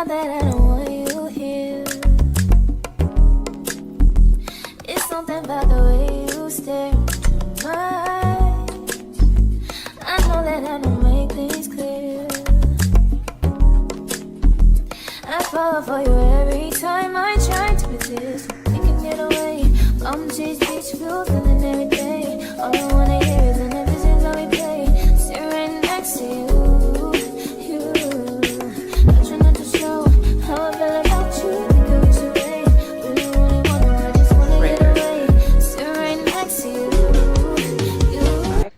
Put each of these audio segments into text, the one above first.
out that I don't want you here. It's something about the way you stare into my eyes. I know that I don't make things clear. I fall for you every time I try to resist. We can get away. I'm chase beach blues feeling every day. All I wanna hear is an episode that we play. Sit right next to you. I try not to show how I feel about you. Because you away. Really wanna, I just wanna get away. Sit right next to you.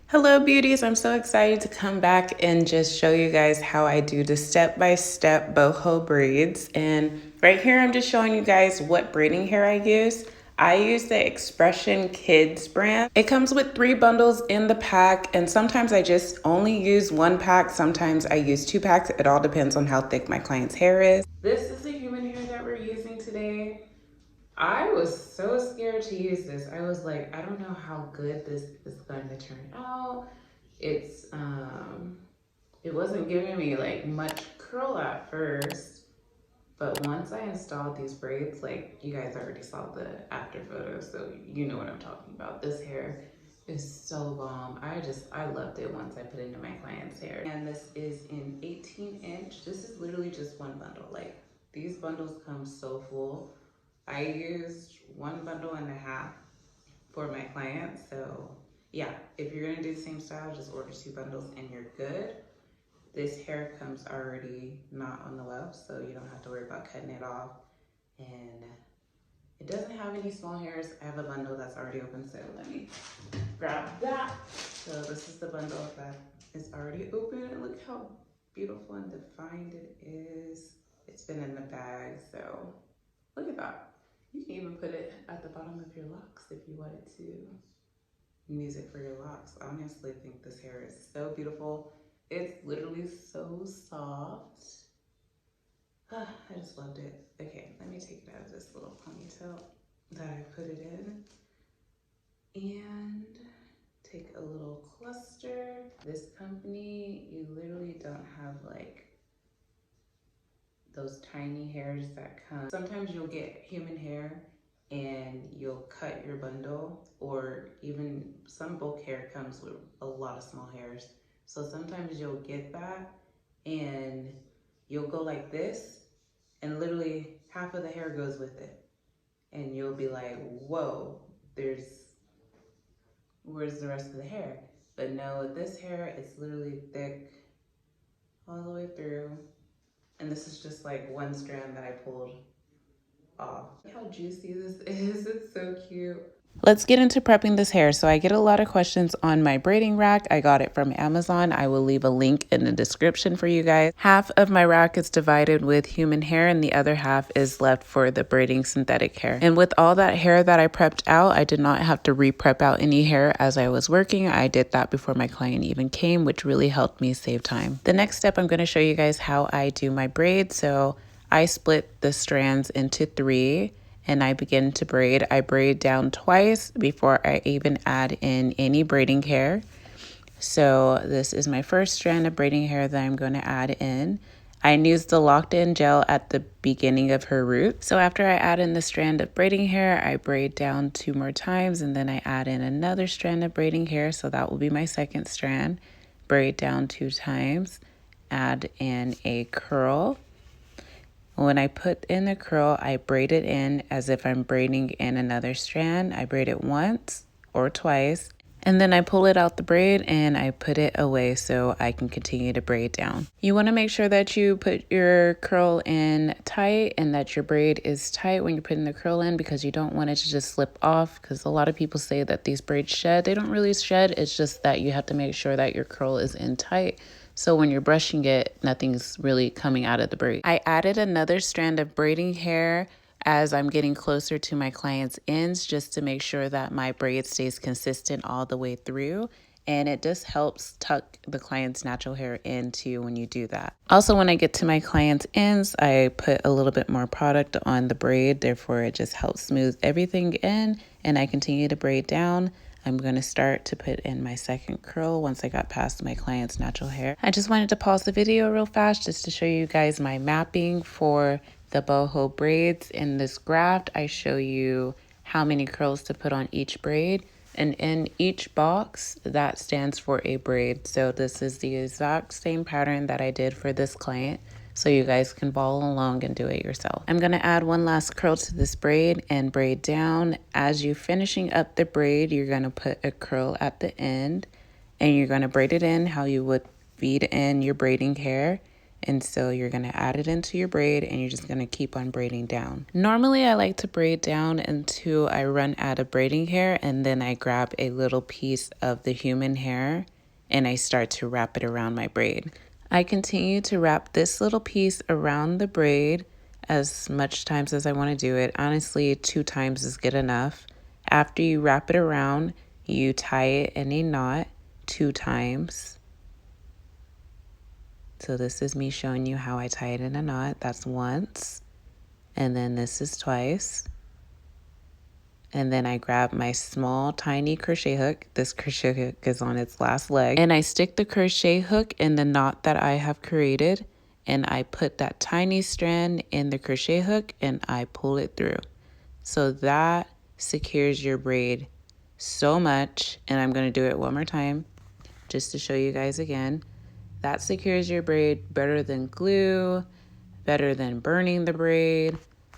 Hello beauties, I'm so excited to come back and just show you guys how I do the step-by-step boho braids. And right here I'm just showing you guys what braiding hair I use. I use the Expression Kids brand. It comes with 3 bundles in the pack, and sometimes I just only use 1 pack, sometimes I use 2 packs. It all depends on how thick my client's hair is. This is the human hair that we're using today. I was so scared to use this. I was like, I don't know how good this is going to turn out. It's it wasn't giving me like much curl at first, but once I installed these braids, like you guys already saw the after photos, so you know what I'm talking about. This hair is so bomb. I loved it once I put it into my client's hair. And this is in 18-inch. This is literally just 1 bundle. Like these bundles come so full. I used 1.5 bundles for my client. So yeah, if you're gonna do the same style, just order 2 bundles and you're good. This hair comes already not on the weft, so you don't have to worry about cutting it off. And it doesn't have any small hairs. I have a bundle that's already open, so let me grab that. So this is the bundle that is already open. And look how beautiful and defined it is. It's been in the bag, so look at that. You can even put it at the bottom of your locks if you wanted to use it for your locks. I honestly think this hair is so beautiful. It's literally so soft. I just loved it. Okay, let me take it out of this little ponytail that I put it in. And take a little cluster. This company, you literally don't have like those tiny hairs that come. Sometimes you'll get human hair and you'll cut your bundle, or even some bulk hair comes with a lot of small hairs. So sometimes you'll get that and you'll go like this and literally half of the hair goes with it. And you'll be like, whoa, where's the rest of the hair? But no, with this hair, it's literally thick all the way through. And this is just like 1 strand that I pulled off. Look how juicy this is, it's so cute. Let's get into prepping this hair. So I get a lot of questions on my braiding rack. I got it from Amazon. I will leave a link in the description for you guys. Half of my rack is divided with human hair and the other half is left for the braiding synthetic hair. And with all that hair that I prepped out, I did not have to re-prep out any hair as I was working. I did that before my client even came, which really helped me save time. The next step, I'm going to show you guys how I do my braid. So I split the strands into 3. And I begin to braid. I braid down twice before I even add in any braiding hair. So this is my first strand of braiding hair that I'm going to add in. I used the locked in gel at the beginning of her root. So after I add in the strand of braiding hair, I braid down 2 more times and then I add in another strand of braiding hair. So that will be my second strand. Braid down 2 times, add in a curl. When I put in the curl, I braid it in as if I'm braiding in another strand. I braid it once or twice, and then I pull it out the braid and I put it away so I can continue to braid down. You want to make sure that you put your curl in tight and that your braid is tight when you're putting the curl in, because you don't want it to just slip off, because a lot of people say that these braids shed. They don't really shed. It's just that you have to make sure that your curl is in tight. So when you're brushing it, nothing's really coming out of the braid. I added another strand of braiding hair as I'm getting closer to my client's ends, just to make sure that my braid stays consistent all the way through. And it just helps tuck the client's natural hair into when you do that. Also, when I get to my client's ends, I put a little bit more product on the braid. Therefore, it just helps smooth everything in, and I continue to braid down I'm going to start to put in my second curl once I got past my client's natural hair. I just wanted to pause the video real fast just to show you guys my mapping for the boho braids. In this graph, I show you how many curls to put on each braid. And in each box, that stands for a braid. So this is the exact same pattern that I did for this client, so you guys can follow along and do it yourself. I'm gonna add one last curl to this braid and braid down. As you're finishing up the braid, you're gonna put a curl at the end and you're gonna braid it in how you would feed in your braiding hair. And so you're gonna add it into your braid and you're just gonna keep on braiding down. Normally I like to braid down until I run out of braiding hair, and then I grab a little piece of the human hair and I start to wrap it around my braid. I continue to wrap this little piece around the braid as much times as I want to do it. Honestly, 2 times is good enough. After you wrap it around, you tie it in a knot 2 times. So this is me showing you how I tie it in a knot. That's once. And then this is twice. And then I grab my small tiny crochet hook. This crochet hook is on its last leg. And I stick the crochet hook in the knot that I have created. And I put that tiny strand in the crochet hook and I pull it through. So that secures your braid so much. And I'm going to do it one more time just to show you guys again. That secures your braid better than glue, better than burning the braid.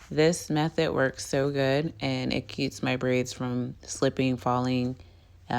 This method works so good and it keeps my braids from slipping, falling. You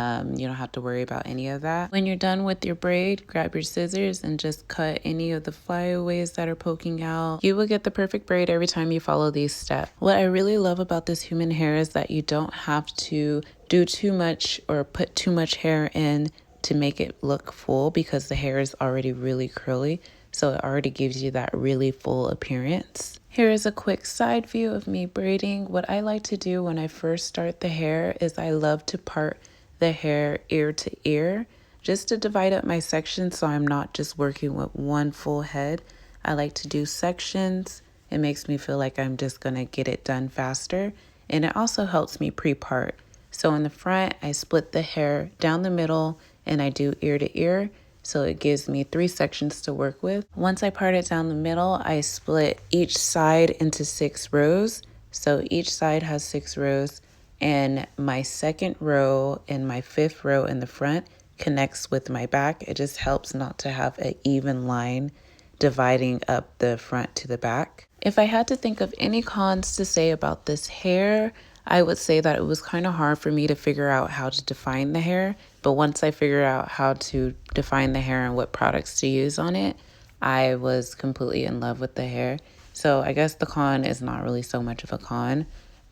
don't have to worry about any of that. When you're done with your braid, grab your scissors and just cut any of the flyaways that are poking out. You will get the perfect braid every time you follow these steps. What I really love about this human hair is that you don't have to do too much or put too much hair in to make it look full, because the hair is already really curly, so it already gives you that really full appearance. Here is a quick side view of me braiding. What I like to do when I first start the hair is I love to part the hair ear to ear just to divide up my sections so I'm not just working with one full head. I like to do sections. It makes me feel like I'm just gonna get it done faster, and it also helps me pre-part. So in the front, I split the hair down the middle and I do ear to ear, so it gives me 3 sections to work with. Once I part it down the middle, I split each side into 6 rows. So each side has 6 rows, and my second row and my 5th row in the front connects with my back. It just helps not to have an even line dividing up the front to the back. If I had to think of any cons to say about this hair, I would say that it was kind of hard for me to figure out how to define the hair. But once I figured out how to define the hair and what products to use on it, I was completely in love with the hair. So I guess the con is not really so much of a con.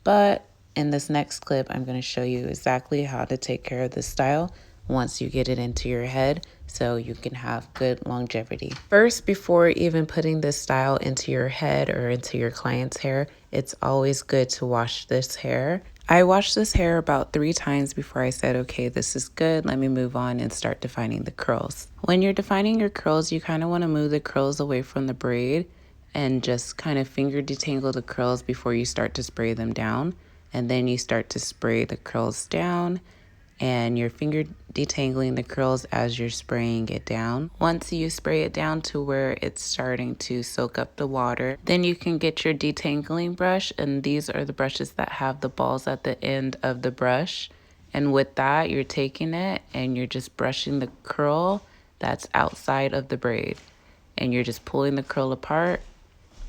But in this next clip, I'm going to show you exactly how to take care of this style once you get it into your head, so you can have good longevity. First, before even putting this style into your head or into your client's hair, it's always good to wash this hair. I washed this hair about 3 times before I said, okay, this is good, let me move on and start defining the curls. When you're defining your curls, you kind of want to move the curls away from the braid and just kind of finger detangle the curls before you start to spray them down. And then you start to spray the curls down, and you're finger detangling the curls as you're spraying it down. Once you spray it down to where it's starting to soak up the water, then you can get your detangling brush, and these are the brushes that have the balls at the end of the brush. And with that, you're taking it and you're just brushing the curl that's outside of the braid, and you're just pulling the curl apart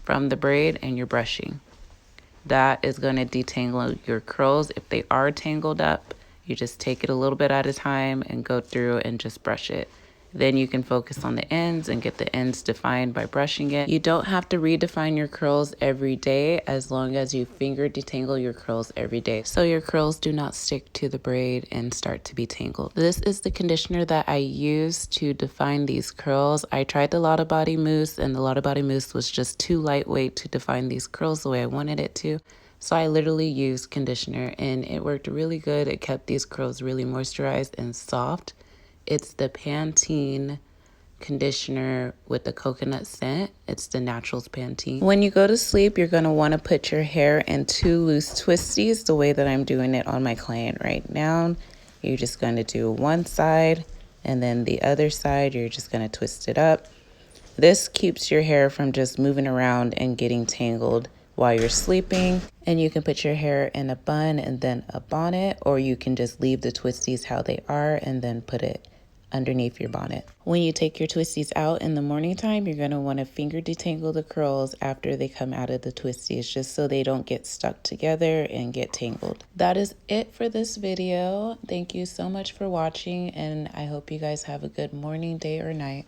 from the braid and you're brushing. That is going to detangle your curls. If they are tangled up, you just take it a little bit at a time and go through and just brush it. Then you can focus on the ends and get the ends defined by brushing it. You don't have to redefine your curls every day as long as you finger detangle your curls every day, so your curls do not stick to the braid and start to be tangled. This is the conditioner that I use to define these curls. I tried the Lotta Body Mousse, and the Lotta Body Mousse was just too lightweight to define these curls the way I wanted it to. So I literally used conditioner and it worked really good. It kept these curls really moisturized and soft. It's the Pantene conditioner with the coconut scent. It's the Naturals Pantene. When you go to sleep, you're going to want to put your hair in 2 loose twisties the way that I'm doing it on my client right now. you're just going to do one side, and then the other side, you're just going to twist it up. This keeps your hair from just moving around and getting tangled while you're sleeping. And you can put your hair in a bun and then a bonnet, or you can just leave the twisties how they are and then put it underneath your bonnet. When you take your twisties out in the morning time, you're going to want to finger detangle the curls after they come out of the twisties, just so they don't get stuck together and get tangled. That is it for this video. Thank you so much for watching, and I hope you guys have a good morning, day, or night.